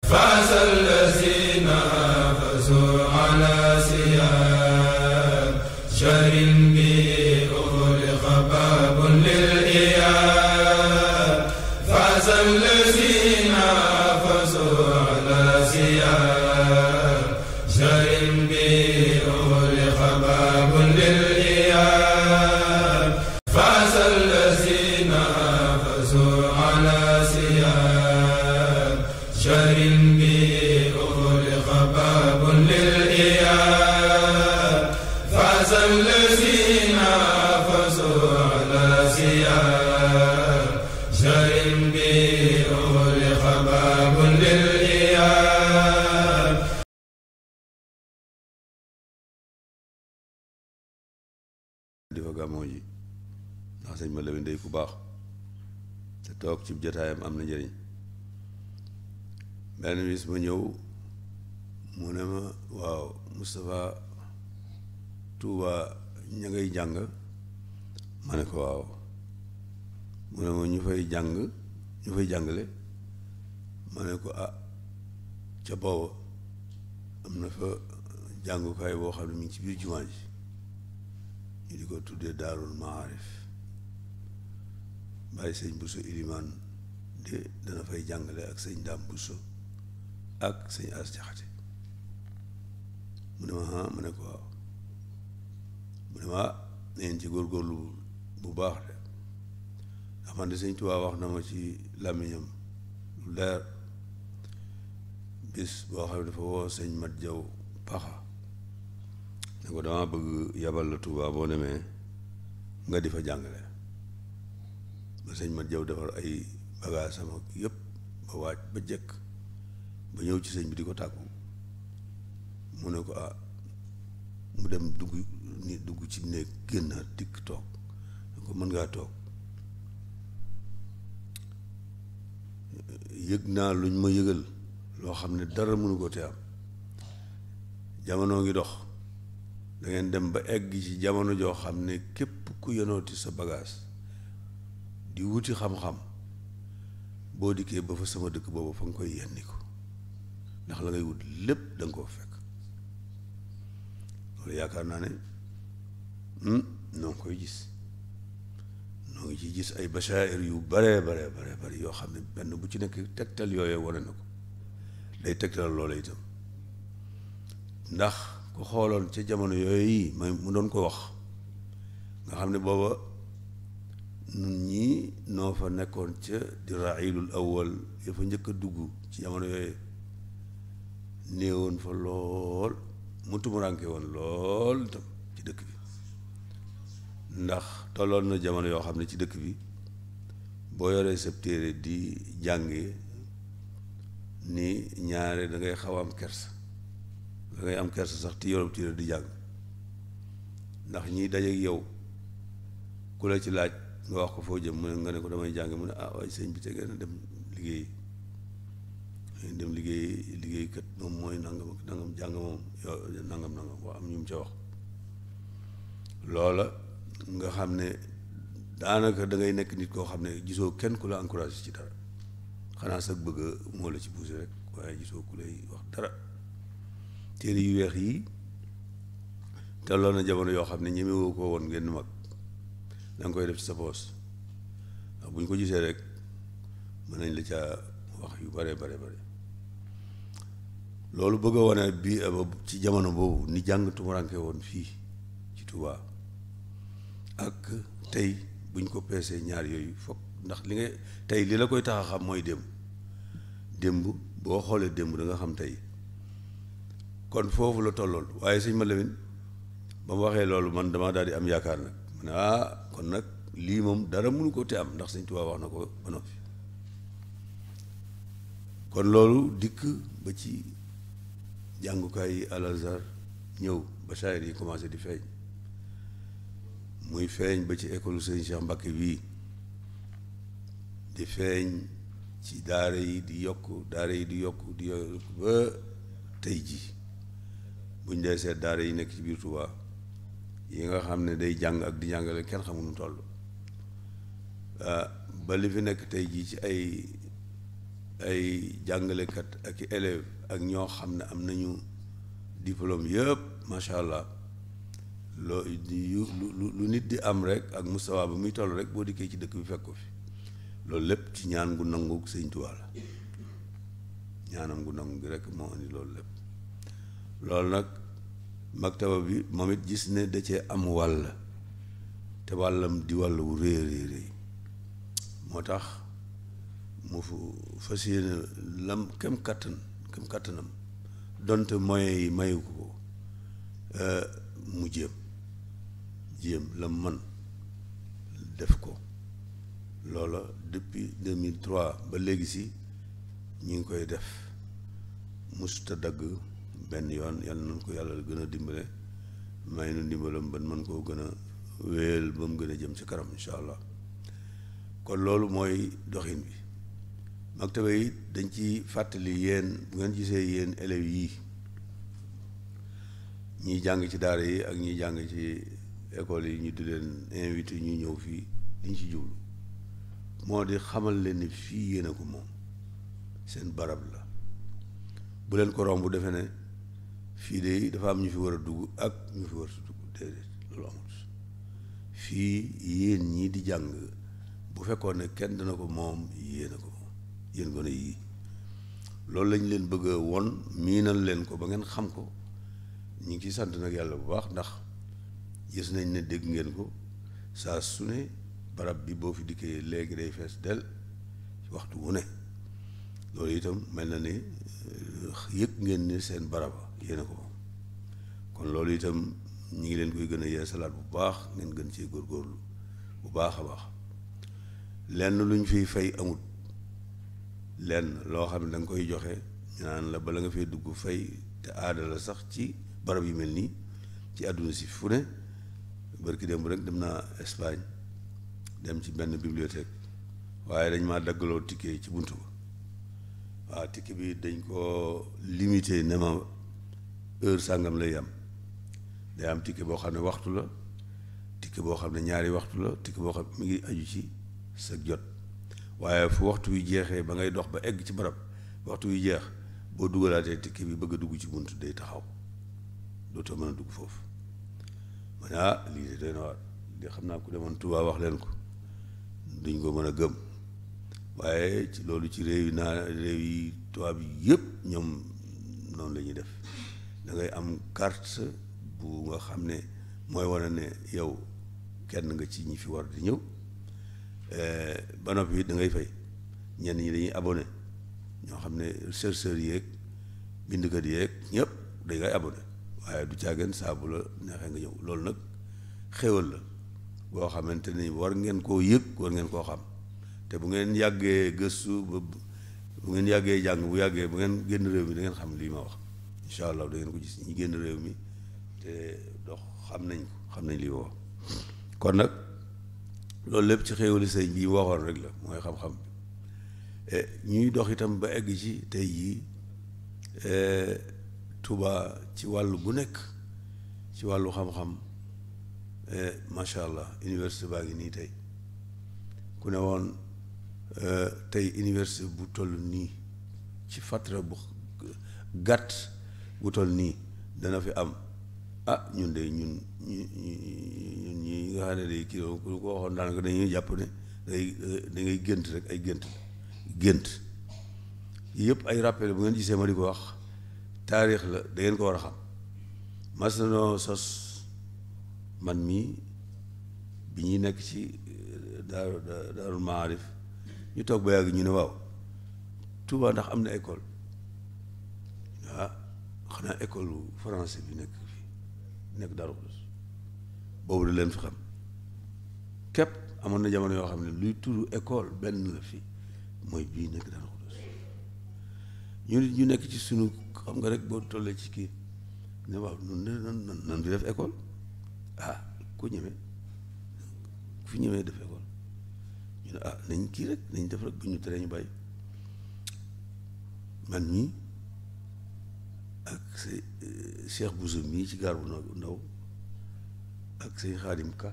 فاز الذين حافظوا على سياب شهر به أغلق باب للإياب فاز الذين حافظوا على سياب شهر به أغلق باب للإياب فاز الذين حافظوا على سياب شهر به أغلق باب للإياب فاز الذين حافظوا على سياب شهر به أغلق باب للإياب. di fa gàmmoo ji ndax sëñ ma Lamin day ku baax te toog ci jotaayam am na njëriñ. benn bis ma ñëw mu ne ma waaw Moustapha Touba ña ngay jàng ma ne ko waaw mu ne ma ñu fay jàngale ma ne ko ah ca booba am na fa jàngukaay boo xam ne mi ngi ci biir jumaa ji ñu di ko tuddee Daarul Maarif bàyyi sëñ Bousso Ilimaan de dana fay jàngale ak sëñ Daam Bousso ak sëñ As Jaxate mu ne ma ma ne ko waaw mu ne ma neen ci góorgóorlu bu baax de ndax man de sëñ Tuubaa wax na ma ci làmmiñam lu leer bis boo xam ne dafa woo sëñ Mat Jaw Paxa ne ko dama bëgg yabal la Tuubaa boo demee nga di fa jàngale ba sëñ Mat Jaw defar ay bagage sama yëpp ba waaj ba jekk ba ñëw ci sëñ bi di ko tàggu mu ne ko mu dem dugg ci néeg génnaat dikk toog ne ko mën ngaa toog yëg naa luñ ma yëgal loo xam ne dara mënu ko te am jamono ngi dox da ngeen dem ba egg ci jamono joo xam ne képp ku yenooti sa bagage di wuti xam-xam boo dikkee ba fa sama dëkk boobu fa nga koy yenni ko ndax la ngay wut lépp da nga koo fekk loolu yaakaar naa ne noo ngi koy gis noo ngi ci gis ay bashaa'ir yu bare yoo xam ne benn bu ci nekk tegtal yooyee wane na ko day tegtal loola itam ndax ku xooloon ca jamono yooyu mu doon ko wax nga xam ne booba nun ñii noo fa nekkoon ca di railul awwal ya fa njëkk a dugg ci jamono yooyu néewoon fa lool mu tumuraanke woon lool itam ci dëkk bi ndax tolloon na jamono yoo xam ne ci dëkk bi boo yoree sab téere di jànge ni ñaare da ngay xaw am kersa da ngay am kersa sax ti yoroo téere di jàng ndax ñiy dajeek yow ku la ci laaj nga wax ko foo jëm mu ne nga ne ko damay jàng mu ne waaye sëñ bi tegee na dem liggéey kat moom mooy nangam jàng moom yow nangam boo am ñu mu ca wax loola nga xam ne daanaka da ngay nekk nit koo xam ne gisoo kenn ku la encouragé ci dara xanaa sax bëgg moo la ci poussé rek waaye gisoo ku lay wax dara téere yu weex yi te loolu na jamono yoo xam ne ñemewoo ko woon ngeen mag da nga koy def ci sa poos ndax bu ñu ko gisee rek mën nañ la ca wax yu bare loolu bëgg a wane bi ci jamono boobu ni jàng tumuranke woon fii ci Touba ak tey buñ ko peesee ñaar yooyu foog ndax li nga tey li la koy tax a xam mooy démb boo xoolee démb da nga xam tey kon foofu la tollool waaye sëñ ma Lamin ba mu waxee loolu man dama daal di am yaakaar nag mu ne kon nag lii moom dara mënu ko te am ndax sëñ Tuubaa wax na ko ba noppi kon loolu dikk ba ci jàngukaay yi Al Azhar ñëw ba shaayir yi commencé di feeñ muy feeñ ba ci école sëñ Cheikh Mbacké bii di feeñ ci daara yi di yokk ba tey ji buñ dee seet daara yi nekk ci biir Touba yi nga xam ne day jàng ak di jàngale kenn xamul nu toll ba li fi nekk tey jii ci ay ay jàngalekat ak i élèves ak ñoo xam ne am nañu diplôme yëpp macha allah loo lu nit di am rek ak mustawa ba muy toll rek boo dikkee ci dëkk bi fekk ko fi loolu lépp ci ñaan gu nangu Sëñ Tuubaa la ñaanam gu nangu gi rek moo indi loolu lépp loolu nag maktaba bi moom it gis ne da cee am wàll te wàllam di wàll wu réy moo tax mu fas yéene lam kem kattanam donte moyens yi mayu ko mu jéem lam man def ko loola depuis 2003 ba léegi si ñu ngi koy def musuta dagg benn yoon yàlla nañ ko yàlla gën a dimbale may nu ndimbalam ban man koo gën a wéyal ba mu gën a jëm ci kanam insha allah kon loolu mooy doxin bi maktaba yi dañ ci fàttali yéen bu ngeen gisee yéen élèves yi ñiy jàng ci daara yi ak ñiy jàng ci école yi ñu di leen invité ñu ñëw fii liñ ci jublu moo di xamal leen ni fii yéen a ko moom seen barab la bu leen ko romb defe ne fii de dafa am ñu fi war a dugg ak ñu fi war a dugg déedéet loolu amut fii yéen ñii di jàng bu fekkoon ne kenn dana ko moom yéen a ko moom yéen gone yii loolu lañ leen bëgg a won miinal leen ko ba ngeen xam ko ñu ngi ciy sant nag yàlla bu baax ndax gis nañ ne dégg ngeen ko saa su ne barab bi boo fi dikkee léegi day fees del waxtu wu ne loolu itam mel na ni yëg ngeen ne seen baraba yéen a ko moom kon loolu itam ñu ngi leen koy gën a yeesalaat bu baax ngeen gën cee góorgóorlu bu baax a baax lenn luñ fiy fay amut lenn loo xam ne da nga koy joxe ñu naan la bala nga fay dugg fay te aada la sax ci barab yu mel nii ci àdduna si fu ne barki démb rek dem naa Espagne dem ci benn bibliothèque waaye dañ maa daggaloo ticket ci buntu ba waaw ticket bi dañ ko limité ne ma heure sàngam lay am day am ticket boo xam ne waxtu la ticket boo xam ne ñaari waxtu la ticket boo xam mi ngi aju ci sa jot waaye fu waxtu wi jeexee ba ngay dox ba egg ci barab waxtu wi jeex boo dugalaatee ticket bi bëgg a dugg ci buntu day taxaw dootoo mën a dugg foofu ma ne lii de doy na waar di xam naa ku demoon Tuubaa wax leen ko duñ ko mën a gëm waaye ci loolu ci réew yi tubaab yi yëpp ñoom noonu la ñuy def da ngay am carte bu nga xam ne mooy wane ne yow kenn nga ci ñi fi war di ñëw ba noppi da ngay fay ñenn ñi dañuy abonné ñoo xam ne chercheurs yeeg bindkat yeeg ñëpp da ngay abonné waaye du caageen saa bu la neexee nga ñëw loolu nag xéwal la boo xamante ni war ngeen koo yëg war ngeen koo xam te bu ngeen yàggee gëstu bu ngeen yàggee jàng bu yàggee bu ngeen génn réew mi da ngeen xam lii ma wax incha allah da ngeen ko gis ñi génn réew mi te dox xam nañ lii ma wax kon nag loolu lépp ci xéewali sëñ bi waxoon rek la mooy xam-xam ñuy dox itam ba egg ci tey jii Touba ci wàllu bu nekk ci wàllu xam-xam macha allah université baa ngi nii tey ku ne woon tey université bu toll nii ci fatra bu gàtt bu toll nii dana fi am ñun de ñun ñi nga xam ne day kii ku ko waxoon daanaka dañuy jàpp ne da ngay gént rek ay gént yëpp ay rappel bu ngeen gisee ma di ko wax taarix la da ngeen ko war a xam mas na noo sos man mii bi ñuy nekk ci daarul maarif ñu toog ba yàgg ñu ne waaw Touba ndax am na école xanaa école français bi nekk fii nekk Daaru Xudoos boobu da leen fi xam képp amoon na jamono yoo xam ne luy turu école benn la fi mooy bii nekk Daaru Xudoos ñu nekk ci sunu xam nga rek boo tollee ci kii ne waaw nan fi def école ku ñemee fi ñemee def école ñu ne nañ kii rek nañ def rek bu ñu teree ñu bàyyi man mii ak say Cheikh Bousso mii ci gaar bu ndaw ak say Xaadim Ka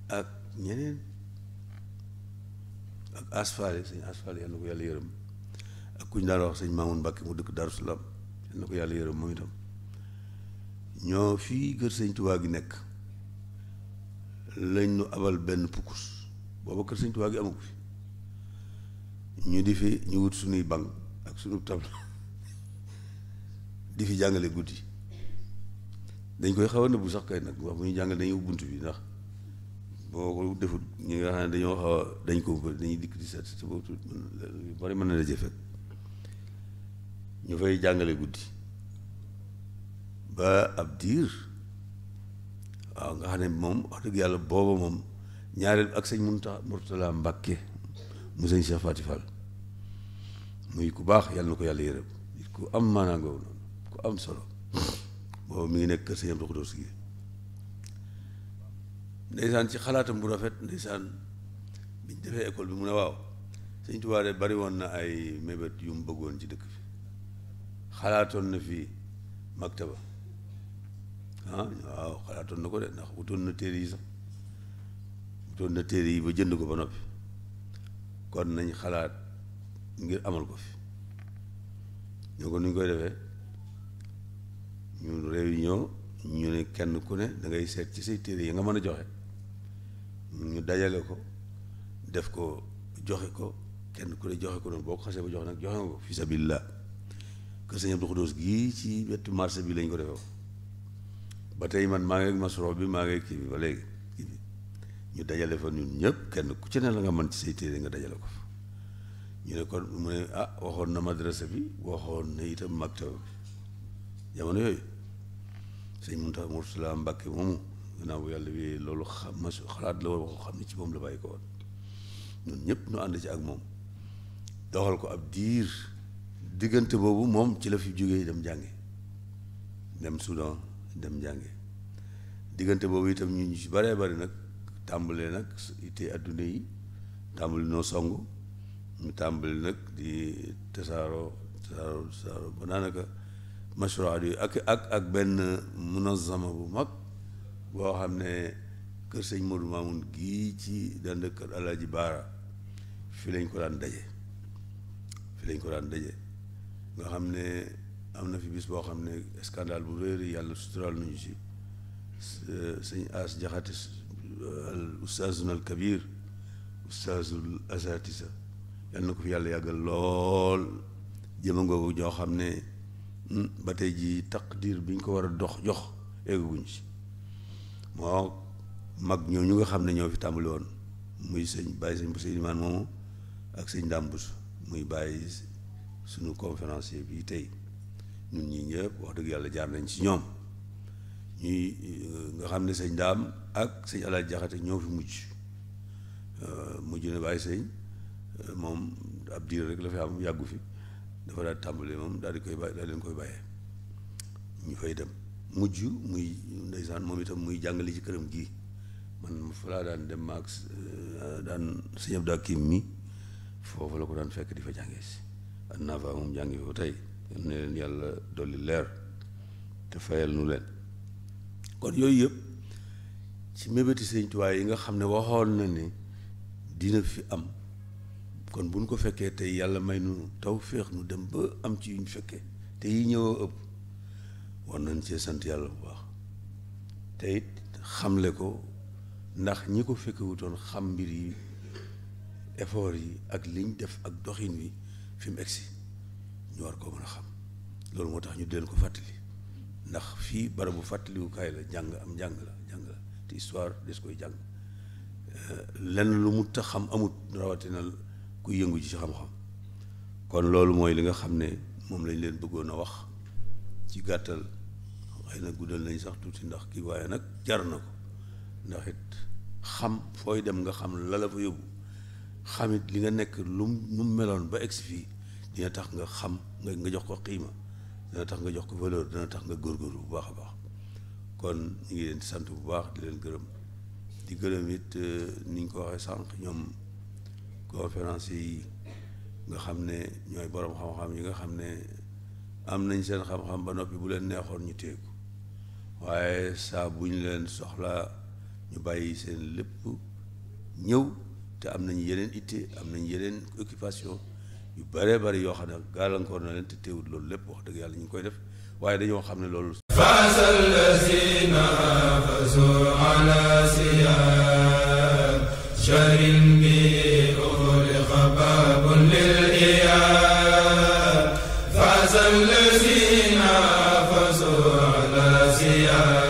ak ñeneen ak asfaale sëñ asfaale yal na ko yàlla yërëm ak ku ñu daan wax sëñ Maamun Mbàkke mu dëkk Daaru Salaam yal na ko yàlla yërëm moom itam ñoo fii kër sëñ Tuubaa gi nekk lañ nu abal benn pukkus booba kër sëñ Tuubaa gi amu ko fi ñu di fi ñu wut suñuy banc ak suñu table di fi jàngale guddi dañ koy xaw a nëbbu sax kay nag wax bu ñu jàngale dañuy bunt bi ndax boo ko defut ñi nga xam ne dañoo xaw a dañ ko dañuy dikk di seet si boobu yu bari mën na la jëfet ñu fay jàngale guddi ba ab diir waaw nga xam ne moom wax dëgg yàlla booba moom ñaareel ak sëñ Murtala Mbàkke mu sëñ Cheikh Faty Fall muy ku baax yàlla na ko yàlla yërëm nit ku am maanaa ngoow noonu ku am solo booba mi ngi nekk kër sëñ Abdou Khoudoss gi ndeysaan ci xalaatam bu rafet ndeysaan biñ defee école bi mu ne waaw sëñ Tuubaa de bari woon na ay mébét yu mu bëggoon ci dëkk bi xalaatoon na fi maktaba waaw xalaatoon na ko de ndax wutoon na téere yi sax wutoon na téere yi ba jënd ko ba noppi kon nañ xalaat ngir amal ko fi ñoo ko nuñ koy defee ñu réunion ñu ne kenn ku ne da ngay seet ci say téere yi nga mën a joxe ñu dajale ko def ko joxe ko kenn ku ne joxe ko noonu boo ko xasee ba joxe nag joxe nga ko fi sabilillah kër sëñ Abdou Khoudoss gii ci wetu marché bi lañ ko defee ba tey man maa ngi ak masro bi maa ngi kii bi ba léegi kii bi ñu dajale fa ñun ñëpp kenn ku ci ne la nga mën ci say téere nga dajale ko fa ñu ne kon mu ne waxoon na madrasa bi waxoon na itam maktaba bi jamono yooyu sëñ Murtala Mbàkke moomu gannaaw bu yàlla bi loolu xalaat la war xam ne ci moom la bàyyi ko woon ñun ñëpp ñu ànd ci ak moom doxal ko ab diir diggante boobu moom ci la fi jógee dem jànge dem Soudan dem jànge diggante boobu itam ñu ci baree bari nag tàmbalee nag ittee adduna yi tàmbali noo songu ñu tàmbali nag di tasaaroo ba daanaka mashruwaat yi ak benn munazama bu mag boo xam ne kër sëñ Modou Mamoun gii ci dand kër Alaaji Baara fi lañ ko daan daje nga xam ne am na fi bis boo xam ne scandale bu réer yàlla suturaal nañu ci sëñ As Jaxate al ustaazun al kabir ustaazul asatisa yàlla na ko fi yàlla yàggal lool jëmangoogu ñoo xam ne ba tey ji taqdir bi ñu ko war a jox egguñ ci moo mag ñoo ñu nga xam ne ñoo fi tàmbali woon muy bàyyi sëñ bu Seydimaan moomu ak sëñ Dambus muy bàyyi suñu conférencier bi tey ñun ñii ñëpp wax dëgg yàlla jaar nañ ci ñoom ñuy nga xam ne sëñ Daam ak sëñ Alaaj Jaxate ñoo fi mujj na bàyyi sëñ moom ab diir rek la fi am yàggu fi dafa daal tàmbali moom daal leen koy bàyyee ñu fay dem mujj muy ndeysaan moom itam muy jàngale ci këram gii man fa laa daan dem maag daan sëñ Abdou Hakim mi foofu la ko daan fekk di fa jàngee si an naa fa moom jàngi fa tey yal na leen yàlla dolli leer te fayal nu leen kon yooyu yëpp ci mébéti sëñ Tuubaa yi nga xam ne waxoon na ne dina fi am kon buñ ko fekkee tey yàlla may nu taw féex nu dem ba am ci yuñ fekkee te yi ñëw ëpp war nañ cee sant yàlla bu baax te it xamle ko ndax ñi ko fekkewutoon xam mbir yi effort yi ak liñ def ak doxin wi fi mu egsi ñu war koo mën a xam loolu moo tax ñu di leen ko fàttali ndax fii barabu fàttaliwukaay la jàng la te histoire des koy jàng lenn lu mu tax xam amut rawatina kuy yëngu ji ci xam-xam kon loolu mooy li nga xam ne moom lañ leen bëggoon a wax ci gàttal xëy na guddal nañ sax tuuti ndax kii waaye nag jar na ko ndax it xam fooy dem nga xam la la fa yóbbu xamit li nga nekk lu mu meloon ba egsi fii dina tax nga xam nga jox ko xiima dina tax nga jox ko valeur dina tax nga góorgóorlu bu baax a baax kon ñu ngi leen di sant bu baax di leen gërëm di gërëm it ni ñu ko waxee sànq ñoom conférence yi nga xam ne ñooy borom xam-xam yi nga xam ne am nañ seen xam-xam ba noppi bu leen neexoon ñu téye ko waaye saa bu ñu leen soxlaa ñu bàyyi seen lépp ñëw te am nañ yeneen itte am nañ yeneen occupation yu bëree bëri yoo xam ne gàllankoor na leen te teewul loolu lépp wax dëgg yàlla ñu ngi koy def waaye dañoo xam ne loolu faasal lazina fazu ala siyam sharin bi uxliqa babun lil iyam faasal lazina fazu ala siyam